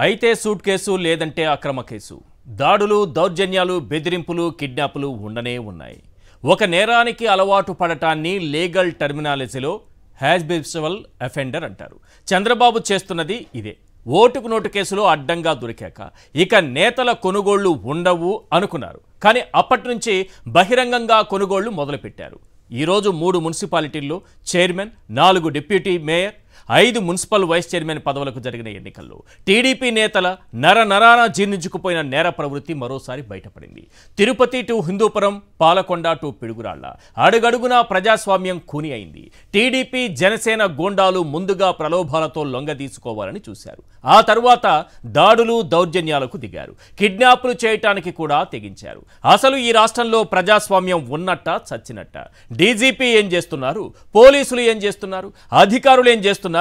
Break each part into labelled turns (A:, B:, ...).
A: అయితే suit case లేదంటే అక్రమ కేసు. దాడులు, దౌర్జన్యాలు, బెదిరింపులు, కిడ్నాపులు ఉండనే ఉన్నాయి. ఒక నేరానికి అలవాటు పడటాన్ని లీగల్ టర్మినాలజీలో హ్యాబిచువల్ అఫెండర్ అంటారు. చంద్రబాబు చేస్తున్నది ఇదే. ఓటుకు నోటు కేసులో అడ్డంగా దొరికాక ఇక నేతల కొనుగోళ్లు ఉండవు అనుకున్నారు. కానీ అప్పటి నుంచి బహిరంగంగా కొనుగోళ్లు మొదలుపెట్టారు. ఈరోజు 3 మున్సిపాలిటీల్లో chairman, 4 deputy mayor, 5 municipal vice chairman పదవులకు జరిగిన ఎన్నికల్లో టీడీపీ నేతల నరాన జీర్ణించుకుపోయిన నేర ప్రవృత్తి మరోసారి బయటపడింది. తిరుపతి టు హిందూపురం, పాలకొండ టు పిడుగురాళ్ల అడుగడుగునా ప్రజాస్వామ్యం కూని అయింది. టీడీపీ, జనసేన గూండాలు ముందుగా ప్రలోభాలతో లొంగదీసుకోవాలని చూశారు. ఆ తరువాత దాడులు, దౌర్జన్యాలకు దిగారు. కిడ్నాపులు చేయటానికి కూడా తెగించారు. అసలు ఈ రాష్ట్రంలో ప్రజాస్వామ్యం ఉన్నట్ట చచ్చినట్ట? డీజీపీ ఏం చేస్తున్నారు? పోలీసులు ఏం చేస్తున్నారు? అధికారులు ఏం చేస్తున్నారు?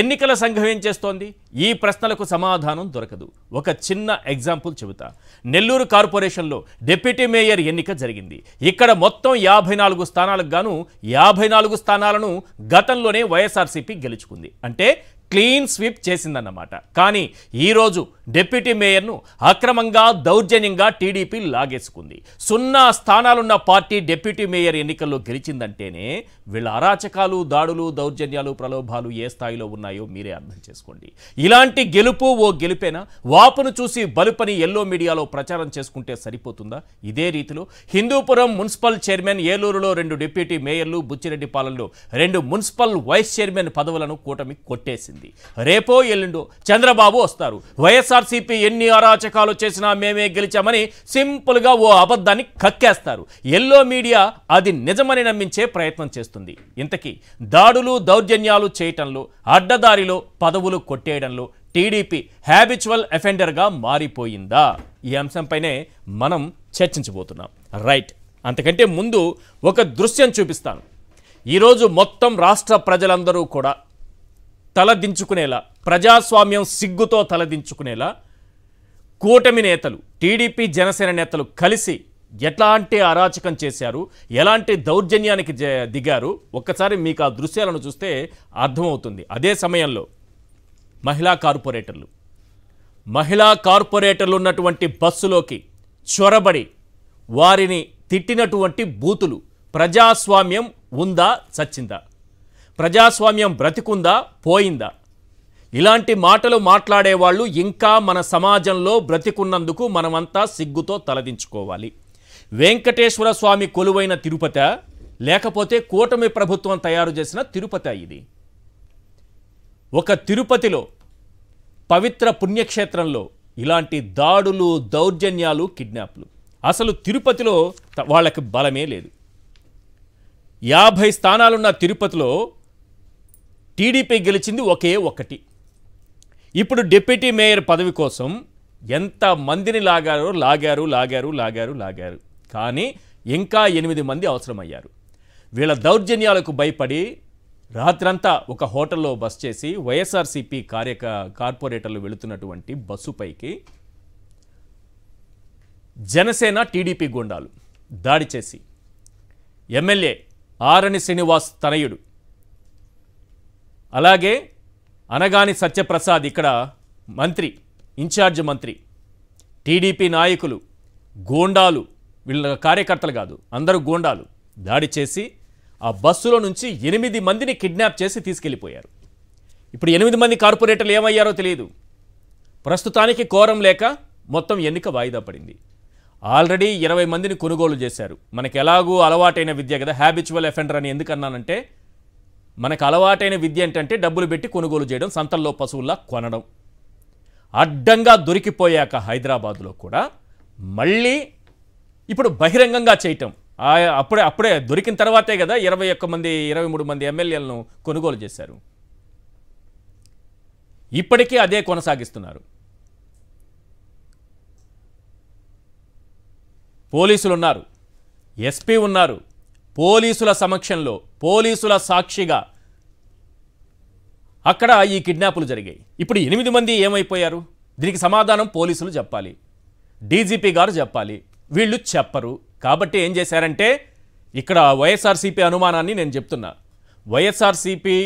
A: ఎన్నికల సంఘం ఏం చేస్తోంది? ఈ ప్రశ్నలకు సమాధానం దొరకదు. ఒక చిన్న ఎగ్జాంపుల్ చెబుతా. నెల్లూరు కార్పొరేషన్లో డిప్యూటీ మేయర్ ఎన్నిక జరిగింది. ఇక్కడ మొత్తం 54 స్థానాలకు గాను 54 స్థానాలను గతంలోనే వైఎస్ఆర్సీపీ గెలుచుకుంది. అంటే క్లీన్ స్వీప్ చేసిందన్నమాట. కానీ ఈరోజు డిప్యూటీ మేయర్ను అక్రమంగా, దౌర్జన్యంగా టీడీపీ లాగేసుకుంది. 0 స్థానాలున్న పార్టీ డిప్యూటీ మేయర్ ఎన్నికల్లో గెలిచిందంటేనే వీళ్ళ అరాచకాలు, దాడులు, దౌర్జన్యాలు, ప్రలోభాలు ఏ స్థాయిలో ఉన్నాయో మీరే అర్థం చేసుకోండి. ఇలాంటి గెలుపు ఓ గెలుపేనా? వాపును చూసి బలుపని ఎల్లో మీడియాలో ప్రచారం చేసుకుంటే సరిపోతుందా? ఇదే రీతిలో హిందూపురం మున్సిపల్ చైర్మన్, ఏలూరులో 2 డిప్యూటీ మేయర్లు, బుచ్చిరెడ్డిపాలెంలో 2 మున్సిపల్ వైస్ చైర్మన్ పదవులను కూటమి కొట్టేసింది. రేపో ఎల్లుండో చంద్రబాబు వస్తారు. వైఎస్ఆర్సీపీ ఎన్ని అరాచకాలు చేసినా మేమే గెలిచామని సింపుల్ గా ఓ అబద్ధాన్ని కక్కేస్తారు. ఎల్లో మీడియా అది నిజమని నమ్మించే ప్రయత్నం చేస్తుంది. ఇంతకీ దాడులు, దౌర్జన్యాలు చేయటంలో, అడ్డదారిలో పదవులు కొట్టేయడంలో టీడీపీ హ్యాబిచువల్ అఫెండర్గా మారిపోయిందా? ఈ అంశంపైనే మనం చర్చించబోతున్నాం. రైట్, అంతకంటే ముందు ఒక దృశ్యం చూపిస్తాను. ఈరోజు మొత్తం రాష్ట్ర ప్రజలందరూ కూడా తలదించుకునేలా, ప్రజాస్వామ్యం సిగ్గుతో తలదించుకునేలా కూటమి నేతలు, టీడీపీ, జనసేన నేతలు కలిసి ఎట్లాంటి అరాచకం చేశారు, ఎలాంటి దౌర్జన్యానికి దిగారు, ఒక్కసారి మీకు ఆ దృశ్యాలను చూస్తే అర్థమవుతుంది. అదే సమయంలో మహిళా కార్పొరేటర్లు ఉన్నటువంటి బస్సులోకి చొరబడి వారిని తిట్టినటువంటి బూతులు. ప్రజాస్వామ్యం ఉందా, చచ్చిందా? ప్రజాస్వామ్యం బ్రతికుందా, పోయిందా? ఇలాంటి మాటలు మాట్లాడేవాళ్ళు ఇంకా మన సమాజంలో బ్రతికున్నందుకు మనమంతా సిగ్గుతో తలదించుకోవాలి. వెంకటేశ్వర స్వామి కొలువైన తిరుపతి, లేకపోతే కూటమి ప్రభుత్వం తయారు చేసిన తిరుపతి ఇది? ఒక తిరుపతిలో, పవిత్ర పుణ్యక్షేత్రంలో ఇలాంటి దాడులు, దౌర్జన్యాలు, కిడ్నాప్లు. అసలు తిరుపతిలో వాళ్ళకి బలమే లేదు. 50 స్థానాలున్న తిరుపతిలో టీడీపీ గెలిచింది ఒకే ఒక్కటి. ఇప్పుడు డిప్యూటీ మేయర్ పదవి కోసం ఎంత మందిని లాగారు. కానీ ఇంకా 8 మంది అవసరమయ్యారు. వీళ్ళ దౌర్జన్యాలకు భయపడి రాత్రంతా ఒక హోటల్లో బస్ చేసి వైఎస్ఆర్సీపీ కార్పొరేటర్లు వెళుతున్నటువంటి బస్సుపైకి జనసేన, టీడీపీ గుండాలు దాడి చేసి ఎమ్మెల్యే ఆరణి శ్రీనివాస్ తనయుడు, అలాగే అనగాని సత్యప్రసాద్, ఇక్కడ మంత్రి, ఇన్ఛార్జ్ మంత్రి, టీడీపీ నాయకులు, గూండాలు, వీళ్ళ కార్యకర్తలు కాదు, అందరూ గూండాలు దాడి చేసి ఆ బస్సులో నుంచి 8 మందిని కిడ్నాప్ చేసి తీసుకెళ్ళిపోయారు. ఇప్పుడు 8 మంది కార్పొరేటర్లు ఏమయ్యారో తెలియదు. ప్రస్తుతానికి కోరం లేక మొత్తం ఎన్నిక వాయిదా పడింది. ఆల్రెడీ 20 మందిని కొనుగోలు చేశారు. మనకు ఎలాగూ అలవాటైన విద్య కదా, హ్యాబిచువల్ అఫెండర్ అని ఎందుకన్నానంటే, మనకు అలవాటైన విద్య ఏంటంటే డబ్బులు పెట్టి కొనుగోలు చేయడం, సంతల్లో పశువుల్లా కొనడం. అడ్డంగా దొరికిపోయాక హైదరాబాద్లో కూడా మళ్ళీ ఇప్పుడు బహిరంగంగా చేయటం. అప్పుడే దొరికిన తర్వాతే కదా 23 మంది ఎమ్మెల్యేలను కొనుగోలు చేశారు. ఇప్పటికీ అదే కొనసాగిస్తున్నారు. పోలీసులు ఉన్నారు, ఎస్పీ ఉన్నారు. పోలీసుల సమక్షంలో, పోలీసుల సాక్షిగా అక్కడ ఈ కిడ్నాపులు జరిగాయి. ఇప్పుడు 8 మంది ఏమైపోయారు? దీనికి సమాధానం పోలీసులు చెప్పాలి, డీజీపీ గారు చెప్పాలి. వీళ్ళు చెప్పరు. కాబట్టి ఏం చేశారంటే, ఇక్కడ వైఎస్ఆర్సీపీ అనుమానాన్ని నేను చెప్తున్నా. వైఎస్ఆర్సీపీ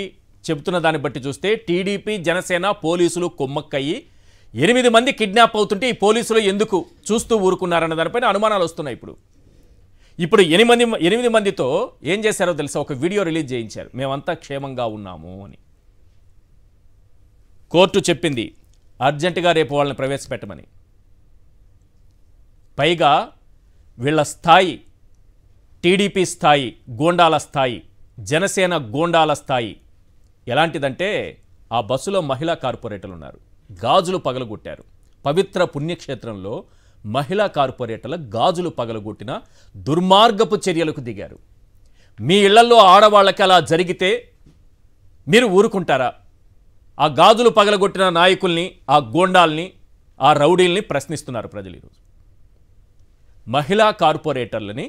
A: చెబుతున్న దాన్ని బట్టి చూస్తే టీడీపీ, జనసేన, పోలీసులు కొమ్మక్కయ్యి 8 మంది కిడ్నాప్ అవుతుంటే ఈ పోలీసులు ఎందుకు చూస్తూ ఊరుకున్నారన్న దానిపైన అనుమానాలు వస్తున్నాయి. ఇప్పుడు 8 మందితో ఏం చేశారో తెలుసా? ఒక వీడియో రిలీజ్ చేయించారు, మేమంతా క్షేమంగా ఉన్నాము అని. కోర్టు చెప్పింది అర్జెంటుగా రేపు వాళ్ళని ప్రవేశపెట్టమని. పైగా వీళ్ళ స్థాయి టీడీపీ స్థాయి, గూండాల స్థాయి, జనసేన గూండాల స్థాయి ఎలాంటిదంటే ఆ బస్సులో మహిళా కార్పొరేటర్లు ఉన్నారు, గాజులు పగలగొట్టారు. పవిత్ర పుణ్యక్షేత్రంలో మహిళా కార్పొరేటర్ల గాజులు పగలగొట్టిన దుర్మార్గపు చర్యలకు దిగారు. మీ ఇళ్లలో ఆడవాళ్ళకి అలా జరిగితే మీరు ఊరుకుంటారా? ఆ గాజులు పగలగొట్టిన నాయకుల్ని, ఆ గూండాల్ని, ఆ రౌడీల్ని ప్రశ్నిస్తున్నారు ప్రజలు ఈరోజు. మహిళా కార్పొరేటర్లని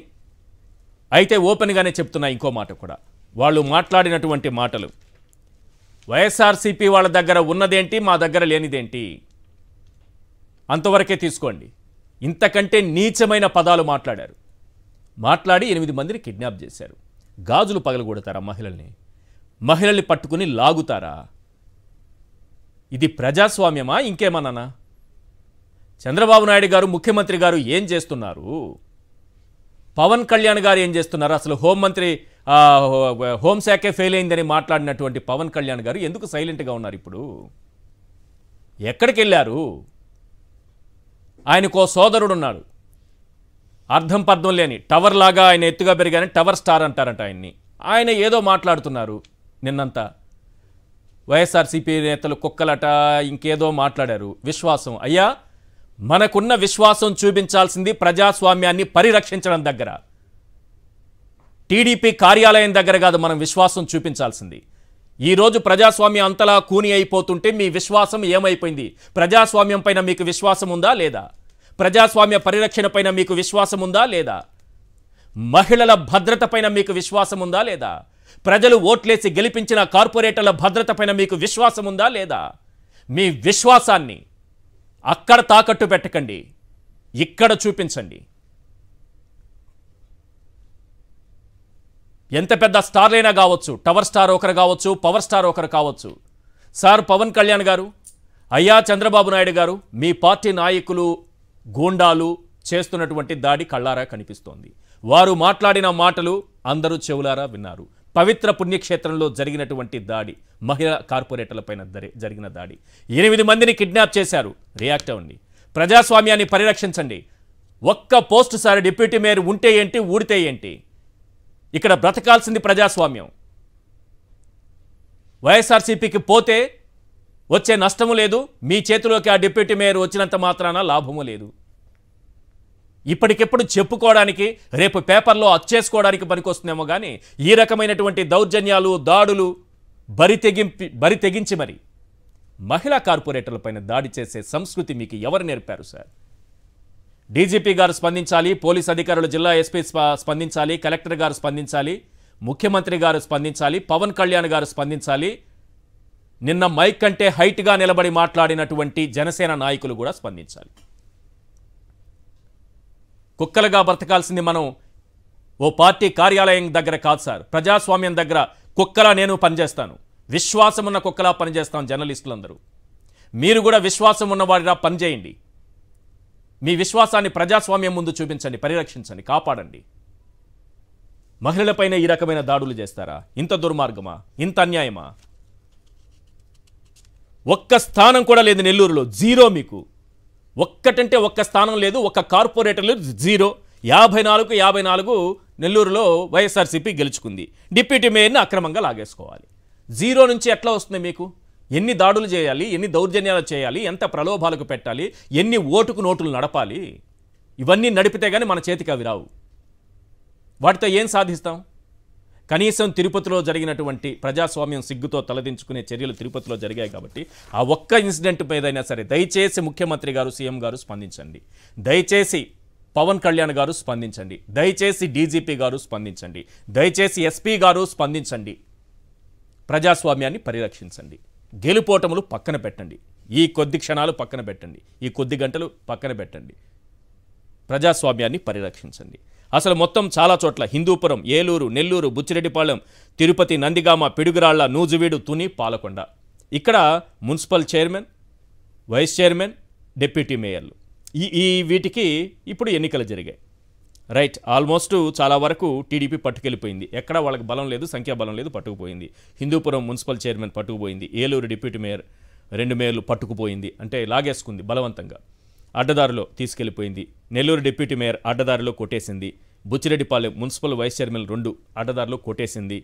A: అయితే ఓపెన్గానే చెప్తున్నా ఇంకో మాట కూడా. వాళ్ళు మాట్లాడినటువంటి మాటలు, వైఎస్ఆర్సీపీ వాళ్ళ దగ్గర ఉన్నదేంటి, మా దగ్గర లేనిదేంటి, అంతవరకే తీసుకోండి. ఇంతకంటే నీచమైన పదాలు మాట్లాడారు. మాట్లాడి 8 మందిని కిడ్నాప్ చేశారు. గాజులు పగలగొడతారా మహిళల్ని పట్టుకుని లాగుతారా? ఇది ప్రజాస్వామ్యమా ఇంకేమన్నానా? చంద్రబాబు నాయుడు గారు, ముఖ్యమంత్రి గారు ఏం చేస్తున్నారు? పవన్ కళ్యాణ్ గారు ఏం చేస్తున్నారు? అసలు హోంశాఖే ఫెయిల్ అయిందని మాట్లాడినటువంటి పవన్ కళ్యాణ్ గారు ఎందుకు సైలెంట్గా ఉన్నారు? ఇప్పుడు ఎక్కడికి వెళ్ళారు? ఆయనకో సోదరుడు ఉన్నాడు, అర్థం పర్థం లేని టవర్ లాగా ఆయన ఎత్తుగా పెరిగాని టవర్ స్టార్ అంటారంట ఆయన్ని. ఆయన ఏదో మాట్లాడుతున్నారు నిన్నంతా. వైఎస్ఆర్సీపీ నేతలు కుక్కలట ఇంకేదో మాట్లాడారు. విశ్వాసం అయ్యా, మనకున్న విశ్వాసం చూపించాల్సింది ప్రజాస్వామ్యాన్ని పరిరక్షించడం దగ్గర, టీడీపీ కార్యాలయం దగ్గర కాదు మనం విశ్వాసం చూపించాల్సింది. ఈరోజు ప్రజాస్వామ్యం అంతలా కూని అయిపోతుంటే మీ విశ్వాసం ఏమైపోయింది? ప్రజాస్వామ్యం పైన మీకు విశ్వాసం ఉందా లేదా? ప్రజాస్వామ్య పరిరక్షణ పైన మీకు విశ్వాసం ఉందా లేదా? మహిళల భద్రత పైన మీకు విశ్వాసం ఉందా లేదా? ప్రజలు ఓట్లేసి గెలిపించిన కార్పొరేటర్ల భద్రత పైన మీకు విశ్వాసం ఉందా లేదా? మీ విశ్వాసాన్ని అక్కడ తాకట్టు పెట్టకండి, ఇక్కడ చూపించండి. ఎంత పెద్ద స్టార్లైనా కావచ్చు, టవర్ స్టార్ ఒకరు కావచ్చు, పవర్ స్టార్ ఒకరు కావచ్చు. సార్ పవన్ కళ్యాణ్ గారు, అయ్యా చంద్రబాబు నాయుడు గారు, మీ పార్టీ నాయకులు గూండాలు చేస్తున్నటువంటి దాడి కళ్ళారా కనిపిస్తోంది. వారు మాట్లాడిన మాటలు అందరూ చెవులారా విన్నారు. పవిత్ర పుణ్యక్షేత్రంలో జరిగినటువంటి దాడి, మహిళా కార్పొరేటర్లపైన జరిగిన దాడి, 8 మందిని కిడ్నాప్ చేశారు. రియాక్ట్ అవ్వండి, ప్రజాస్వామ్యాన్ని పరిరక్షించండి. ఒక్క పోస్ట్ సార్ డిప్యూటీ మేయర్ ఉంటే ఏంటి, ఊడితే ఏంటి? ఇక్కడ బ్రతకాల్సింది ప్రజాస్వామ్యం. వైఎస్ఆర్సీపీకి పోతే వచ్చే నష్టము లేదు, మీ చేతిలోకి ఆ డిప్యూటీ మేయర్ వచ్చినంత మాత్రాన లాభము లేదు. ఇప్పటికెప్పుడు చెప్పుకోవడానికి, రేపు పేపర్లో అచ్చేసుకోవడానికి పనికొస్తుందేమో కానీ ఈ రకమైనటువంటి దౌర్జన్యాలు, దాడులు బరి తెగించి మరి మహిళా కార్పొరేటర్లపైన దాడి చేసే సంస్కృతి మీకు ఎవరు నేర్పారు సార్? డీజీపీ గారు స్పందించాలి, పోలీస్ అధికారులు, జిల్లా ఎస్పీ స్పందించాలి, కలెక్టర్ గారు స్పందించాలి, ముఖ్యమంత్రి గారు స్పందించాలి, పవన్ కళ్యాణ్ గారు స్పందించాలి, నిన్న మైక్ కంటే హైట్గా నిలబడి మాట్లాడినటువంటి జనసేన నాయకులు కూడా స్పందించాలి. కుక్కలుగా బ్రతకాల్సింది మనం ఓ పార్టీ కార్యాలయం దగ్గర కాదు సార్, ప్రజాస్వామ్యం దగ్గర కుక్కలా నేను పనిచేస్తాను, విశ్వాసం ఉన్న కుక్కలా పనిచేస్తాను. జర్నలిస్టులందరూ మీరు కూడా విశ్వాసం ఉన్నవాడిలా పనిచేయండి. మీ విశ్వాసాన్ని ప్రజాస్వామ్యం ముందు చూపించండి, పరిరక్షించండి, కాపాడండి. మహిళలపైన ఈ రకమైన దాడులు చేస్తారా? ఇంత దుర్మార్గమా, ఇంత అన్యాయమా? ఒక్క స్థానం కూడా లేదు నెల్లూరులో, జీరో. మీకు ఒక్కటంటే ఒక్క స్థానం లేదు, ఒక్క కార్పొరేటర్లు జీరో. 54 నెల్లూరులో వైఎస్ఆర్సీపీ గెలుచుకుంది. డిప్యూటీ మేయర్ని అక్రమంగా లాగేసుకోవాలి. జీరో నుంచి ఎట్లా వస్తుంది మీకు? ఎన్ని దాడులు చేయాలి, ఎన్ని దౌర్జన్యాలు చేయాలి, ఎంత ప్రలోభాలకు పెట్టాలి, ఎన్ని ఓటుకు నోటులు నడపాలి? ఇవన్నీ నడిపితే కానీ మన చేతికి అవి రావు. వాటితో ఏం సాధిస్తాం? కనీసం తిరుపతిలో జరిగినటువంటి ప్రజాస్వామ్యం సిగ్గుతో తలదించుకునే చర్యలు తిరుపతిలో జరిగాయి కాబట్టి ఆ ఒక్క ఇన్సిడెంట్ ఏదైనా సరే దయచేసి ముఖ్యమంత్రి గారు, సీఎం గారు స్పందించండి. దయచేసి పవన్ కళ్యాణ్ గారు స్పందించండి. దయచేసి డీజీపీ గారు స్పందించండి. దయచేసి ఎస్పీ గారు స్పందించండి. ప్రజాస్వామ్యాన్ని పరిరక్షించండి. గెలుపోటములు పక్కన పెట్టండి. ఈ కొద్ది క్షణాలు పక్కన పెట్టండి, ఈ కొద్ది గంటలు పక్కన పెట్టండి. ప్రజాస్వామ్యాన్ని పరిరక్షించండి. అసలు మొత్తం చాలా చోట్ల హిందూపురం, ఏలూరు, నెల్లూరు, బుచ్చిరెడ్డిపాళెం, తిరుపతి, నందిగామ, పిడుగురాళ్ల, నూజివీడు, తుని, పాలకొండ ఇక్కడ municipal chairman, vice chairman, deputy మేయర్లు ఈ ఈ వీటికి ఇప్పుడు ఎన్నికలు జరిగాయి. రైట్, ఆల్మోస్ట్ చాలా వరకు టీడీపీ పట్టుకెళ్ళిపోయింది. ఎక్కడ వాళ్ళకి బలం లేదు, సంఖ్యాబలం లేదు, పట్టుకుపోయింది. హిందూపురం మున్సిపల్ చైర్మన్ పట్టుకుపోయింది. ఏలూరు డిప్యూటీ మేయర్ 2 మేయర్లు పట్టుకుపోయింది. అంటే లాగేసుకుంది బలవంతంగా, అడ్డదారిలో తీసుకెళ్లిపోయింది. నెల్లూరు డిప్యూటీ మేయర్ అడ్డదారిలో కొట్టేసింది. బుచ్చిరెడ్డిపాలెం మున్సిపల్ వైస్ చైర్మన్ 2 అడ్డదారిలో కొట్టేసింది.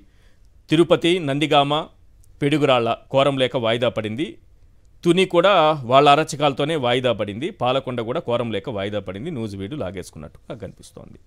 A: తిరుపతి, నందిగామ, పిడుగురాళ్ల కోరం లేక వాయిదా పడింది. తుని కూడా వాళ్ళ అరచకాలతోనే వాయిదా పడింది. పాలకొండ కూడా కోరం లేక వాయిదా పడింది. నూజివీడు లాగేసుకున్నట్టుగా కనిపిస్తోంది.